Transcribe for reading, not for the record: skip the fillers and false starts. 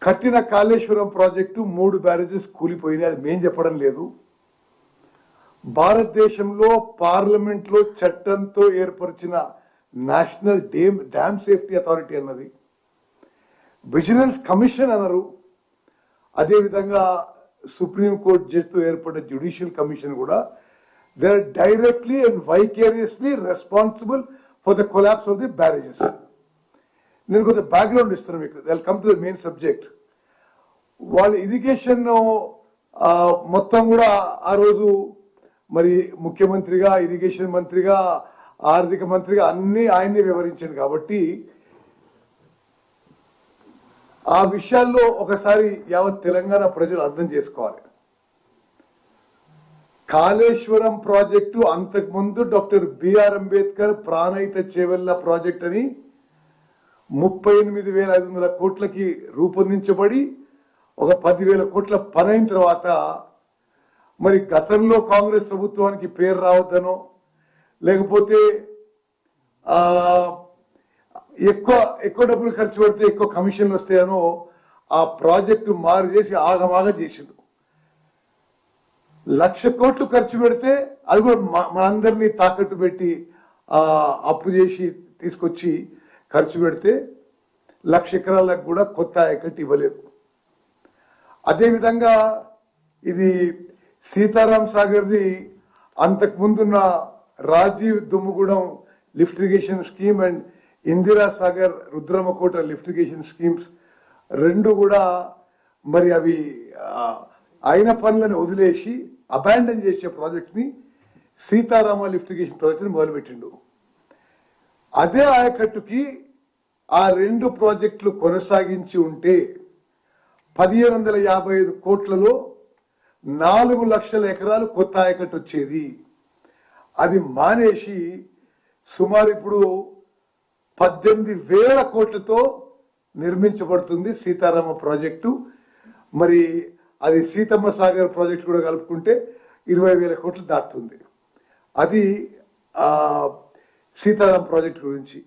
కట్టిన Kaleshwaram project 3 barrages కూలిపోయినాయి. అది మేం చెప్పడం లేదు. భారతదేశంలో పార్లమెంట్లో చట్టంతో ఏర్పరిచిన నేషనల్ డ్యామ్ సేఫ్టీ అథారిటీ అన్నది, విజిలెన్స్ కమిషన్ అన్నారు. అదేవిధంగా సుప్రీంకోర్టు జడ్జితో ఏర్పడిన జ్యుడిషియల్ కమిషన్ కూడా they are directly and vicariously responsible for the collapse of the barrages. నేను కొంత బ్యాక్గ్రౌండ్ ఇస్తున్నాను మీకు. They will come to the main subject. వాళ్ళ ఇరిగేషన్ మొత్తం కూడా ఆ రోజు మరి ముఖ్యమంత్రిగా, ఇరిగేషన్ మంత్రిగా, ఆర్థిక మంత్రిగా అన్ని ఆయన్ని వివరించాడు. కాబట్టి ఆ విషయాల్లో ఒకసారి యావత్ తెలంగాణ ప్రజలు అర్థం చేసుకోవాలి. కాళేశ్వరం ప్రాజెక్టు అంతకుముందు doctor B R Ambedkar Pranahita Chevella project అని 38,500 కోట్లకి రూపొందించబడి ఒక 10,000 కోట్ల పని అయిన తర్వాత మరి గతంలో కాంగ్రెస్ ప్రభుత్వానికి పేరు రావద్దనో, లేకపోతే ఎక్కువ డబ్బులు ఖర్చు పెడితే ఎక్కువ కమిషన్లు వస్తాయనో ఆ ప్రాజెక్టు మారు చేసి ఆగమాగా చేసిండు. 1,00,000 కోట్లు ఖర్చు పెడితే అది కూడా మనందరినీ తాకట్టు పెట్టి అప్పు చేసి తీసుకొచ్చి ఖర్చు పెడితే 1,00,000 ఎకరాలకు కూడా కొత్త ఆయకట్టు ఇవ్వలేదు. అదేవిధంగా ఇది సీతారాం సాగర్ది అంతకుముందున్న Rajiv Dummugudem lift irrigation scheme and Indira Sagar Rudramakota lift irrigation schemes రెండు కూడా మరి అవి అయిన పనులను వదిలేసి అబాండన్ చేసే ప్రాజెక్ట్ని సీతారామ లిఫ్ట్ ఇరిగేషన్ ప్రాజెక్ట్ని మొదలుపెట్టిండు. అదే ఆయకట్టుకి ఆ 2 ప్రాజెక్టులు కొనసాగించి ఉంటే 1,755 కోట్లలో 4 లక్షల ఎకరాలు కొత్త ఆయకట్టు వచ్చేది. అది మానేసి సుమారు ఇప్పుడు 18,000 కోట్లతో నిర్మించబడుతుంది సీతారామ ప్రాజెక్టు. మరి అది సీతమ్మ సాగర్ ప్రాజెక్టు కూడా కలుపుకుంటే 20,000 కోట్లు దాటుతుంది. అది సీతారాం ప్రాజెక్టు గురించి.